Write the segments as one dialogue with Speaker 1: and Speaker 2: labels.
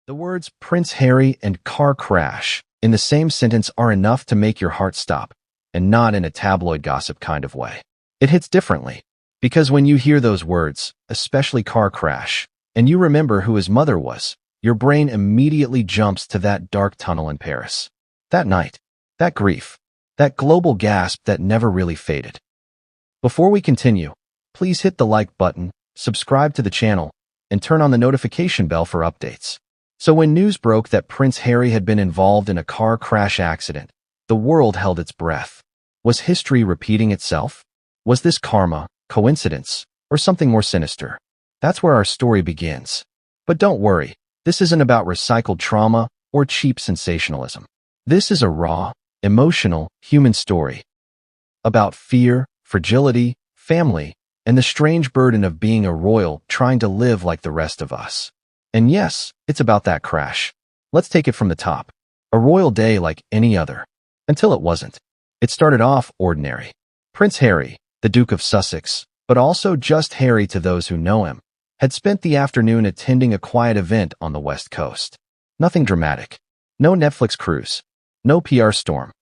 Speaker 1: The words Prince Harry and car crash in the same sentence are enough to make your heart stop, and not in a tabloid gossip kind of way. It hits differently, because when you hear those words, especially car crash, and you remember who his mother was, your brain immediately jumps to that dark tunnel in Paris. That night, that grief, that global gasp that never really faded. Before we continue, please hit the like button, subscribe to the channel, and turn on the notification bell for updates. So when news broke that Prince Harry had been involved in a car crash accident, the world held its breath. Was history repeating itself? Was this karma, coincidence, or something more sinister? That's where our story begins. But don't worry, this isn't about recycled trauma or cheap sensationalism. This is a raw, emotional, human story. About fear, fragility, family, and the strange burden of being a royal trying to live like the rest of us. And yes, it's about that crash. Let's take it from the top. A royal day like any other. Until it wasn't. It started off ordinary. Prince Harry, the Duke of Sussex, but also just Harry to those who know him, had spent the afternoon attending a quiet event on the West Coast. Nothing dramatic. No Netflix cruise. No PR storm.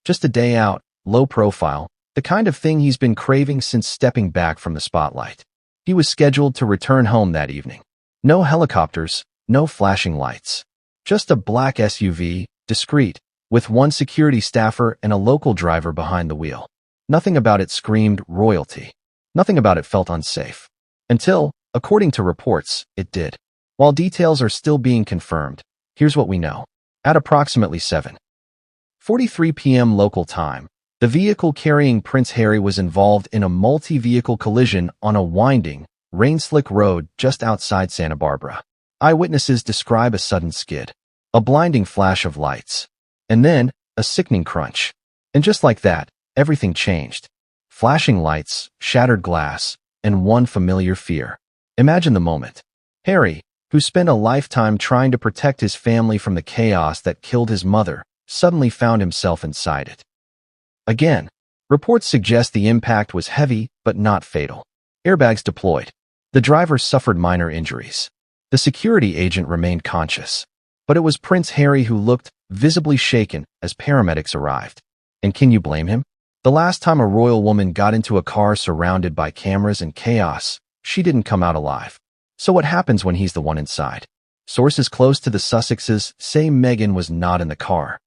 Speaker 1: Just a day out, low profile, the kind of thing he's been craving since stepping back from the spotlight. He was scheduled to return home that evening. No helicopters, no flashing lights. Just a black SUV, discreet, with one security staffer and a local driver behind the wheel. Nothing about it screamed royalty. Nothing about it felt unsafe. Until, according to reports, it did. While details are still being confirmed, here's what we know. At approximately 7:43 p.m. local time, the vehicle carrying Prince Harry was involved in a multi-vehicle collision on a winding, rain-slick road just outside Santa Barbara. Eyewitnesses describe a sudden skid, a blinding flash of lights, and then a sickening crunch. And just like that, everything changed. Flashing lights, shattered glass, and one familiar fear. Imagine the moment. Harry, who spent a lifetime trying to protect his family from the chaos that killed his mother, suddenly found himself inside it. Again, reports suggest the impact was heavy but not fatal. Airbags deployed. The driver suffered minor injuries. The security agent remained conscious. But it was Prince Harry who looked visibly shaken as paramedics arrived. And can you blame him? The last time a royal woman got into a car surrounded by cameras and chaos, she didn't come out alive. So what happens when he's the one inside? Sources close to the Sussexes say Meghan was not in the car.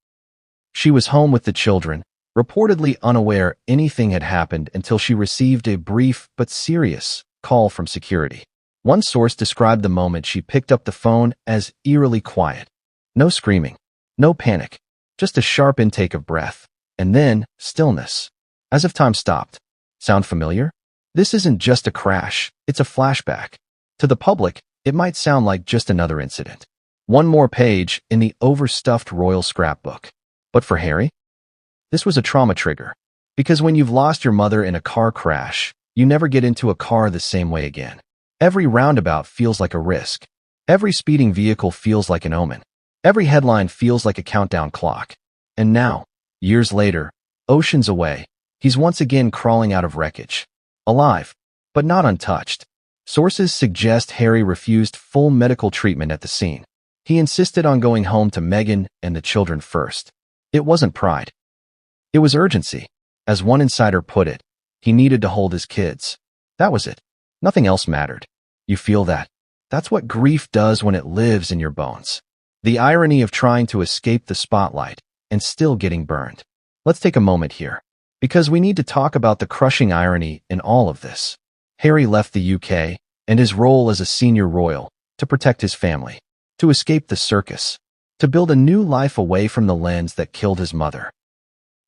Speaker 1: She was home with the children, reportedly unaware anything had happened until she received a brief but serious call from security. One source described the moment she picked up the phone as eerily quiet. No screaming, no panic, just a sharp intake of breath, and then stillness, as if time stopped. Sound familiar? This isn't just a crash, it's a flashback. To the public, it might sound like just another incident. One more page in the overstuffed royal scrapbook. But for Harry, this was a trauma trigger. Because when you've lost your mother in a car crash, you never get into a car the same way again. Every roundabout feels like a risk. Every speeding vehicle feels like an omen. Every headline feels like a countdown clock. And now, years later, oceans away, he's once again crawling out of wreckage. Alive, but not untouched. Sources suggest Harry refused full medical treatment at the scene. He insisted on going home to Meghan and the children first. It wasn't pride. It was urgency. As one insider put it, he needed to hold his kids. That was it. Nothing else mattered. You feel that? That's what grief does when it lives in your bones. The irony of trying to escape the spotlight and still getting burned. Let's take a moment here, because we need to talk about the crushing irony in all of this. Harry left the UK and his role as a senior royal to protect his family, to escape the circus, to build a new life away from the lens that killed his mother.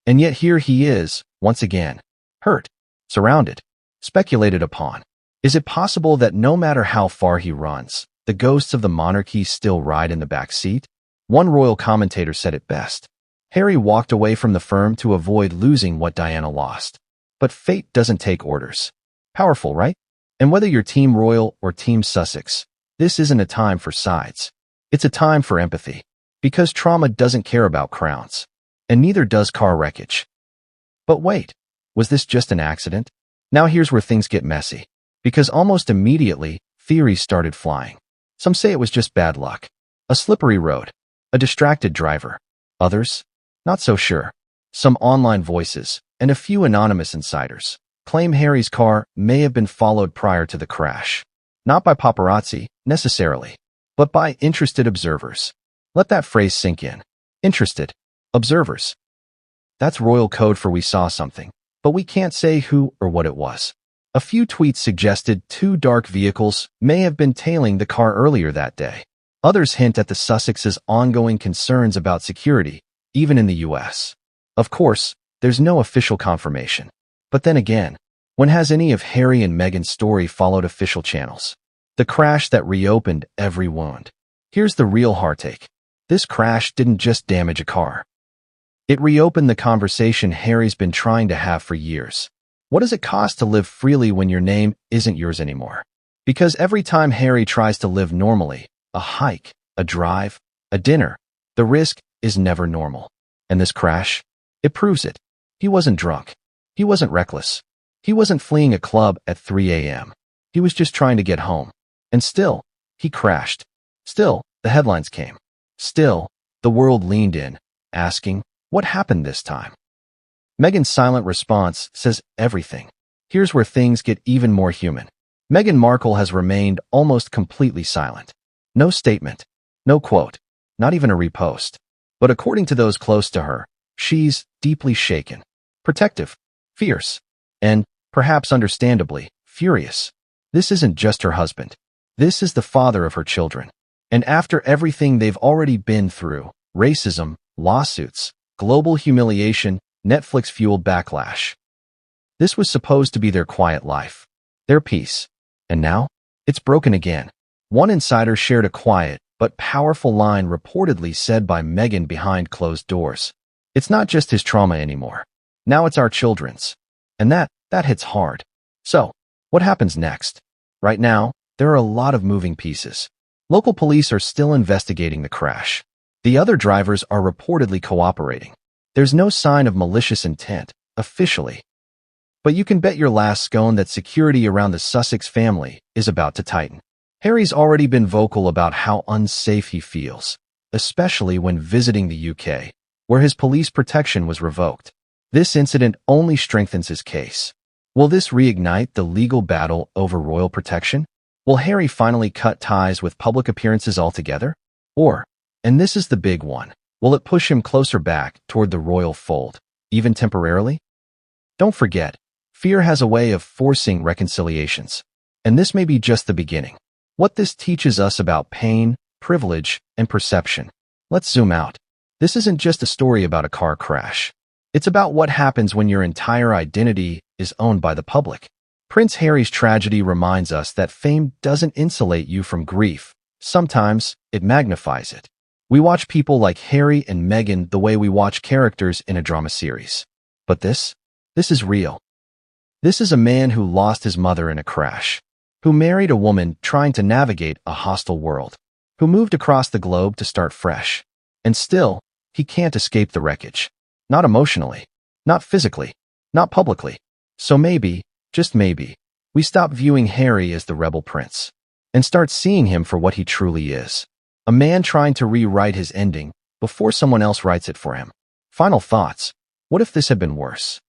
Speaker 1: And yet here he is, once again, hurt, surrounded, speculated upon. Is it possible that no matter how far he runs, the ghosts of the monarchy still ride in the back seat? One royal commentator said it best. Harry walked away from the firm to avoid losing what Diana lost. But fate doesn't take orders. Powerful, right? And whether you're Team Royal or Team Sussex, this isn't a time for sides. It's a time for empathy. Because trauma doesn't care about crowns. And neither does car wreckage. But wait, was this just an accident? Now here's where things get messy. Because almost immediately, theories started flying. Some say it was just bad luck. A slippery road. A distracted driver. Others? Not so sure. Some online voices, and a few anonymous insiders, claim Harry's car may have been followed prior to the crash. Not by paparazzi, necessarily, but by interested observers. Let that phrase sink in. Interested observers. That's royal code for we saw something, but we can't say who or what it was. A few tweets suggested 2 dark vehicles may have been tailing the car earlier that day. Others hint at the Sussex's ongoing concerns about security, even in the US. Of course, there's no official confirmation. But then again, when has any of Harry and Meghan's story followed official channels? The crash that reopened every wound. Here's the real heartache. This crash didn't just damage a car. It reopened the conversation Harry's been trying to have for years. What does it cost to live freely when your name isn't yours anymore? Because every time Harry tries to live normally, a hike, a drive, a dinner, the risk is never normal. And this crash? It proves it. He wasn't drunk. He wasn't reckless. He wasn't fleeing a club at 3 a.m. He was just trying to get home. And still, he crashed. Still, the headlines came. Still, the world leaned in, asking, what happened this time? Meghan's silent response says everything. Here's where things get even more human. Meghan Markle has remained almost completely silent. No statement, no quote, not even a repost. But according to those close to her, she's deeply shaken, protective, fierce, and, perhaps understandably, furious. This isn't just her husband. This is the father of her children. And after everything they've already been through, racism, lawsuits, global humiliation, Netflix-fueled backlash. This was supposed to be their quiet life, their peace. And now, it's broken again. One insider shared a quiet but powerful line reportedly said by Meghan behind closed doors. It's not just his trauma anymore. Now it's our children's. And that hits hard. So, what happens next? Right now, there are a lot of moving pieces. Local police are still investigating the crash. The other drivers are reportedly cooperating. There's no sign of malicious intent, officially. But you can bet your last scone that security around the Sussex family is about to tighten. Harry's already been vocal about how unsafe he feels, especially when visiting the UK, where his police protection was revoked. This incident only strengthens his case. Will this reignite the legal battle over royal protection? Will Harry finally cut ties with public appearances altogether? Or, and this is the big one, will it push him closer back toward the royal fold, even temporarily? Don't forget, fear has a way of forcing reconciliations. And this may be just the beginning. What this teaches us about pain, privilege, and perception. Let's zoom out. This isn't just a story about a car crash. It's about what happens when your entire identity is owned by the public. Prince Harry's tragedy reminds us that fame doesn't insulate you from grief. Sometimes, it magnifies it. We watch people like Harry and Meghan the way we watch characters in a drama series. But this is real. This is a man who lost his mother in a crash, who married a woman trying to navigate a hostile world, who moved across the globe to start fresh. And still, he can't escape the wreckage. Not emotionally, not physically, not publicly. So maybe, just maybe, we stop viewing Harry as the rebel prince and start seeing him for what he truly is. A man trying to rewrite his ending before someone else writes it for him. Final thoughts. What if this had been worse?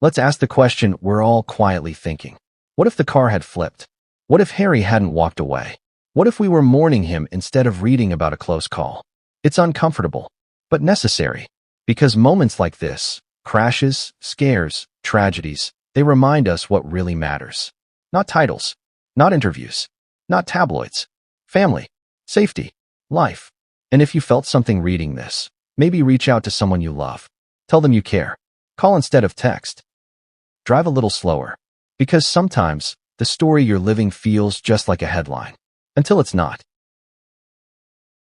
Speaker 1: Let's ask the question we're all quietly thinking. What if the car had flipped? What if Harry hadn't walked away? What if we were mourning him instead of reading about a close call? It's uncomfortable, but necessary. Because moments like this, crashes, scares, tragedies, they remind us what really matters. Not titles, not interviews, not tabloids. Family, safety, life. And if you felt something reading this, maybe reach out to someone you love. Tell them you care. Call instead of text. Drive a little slower. Because sometimes, the story you're living feels just like a headline. Until it's not.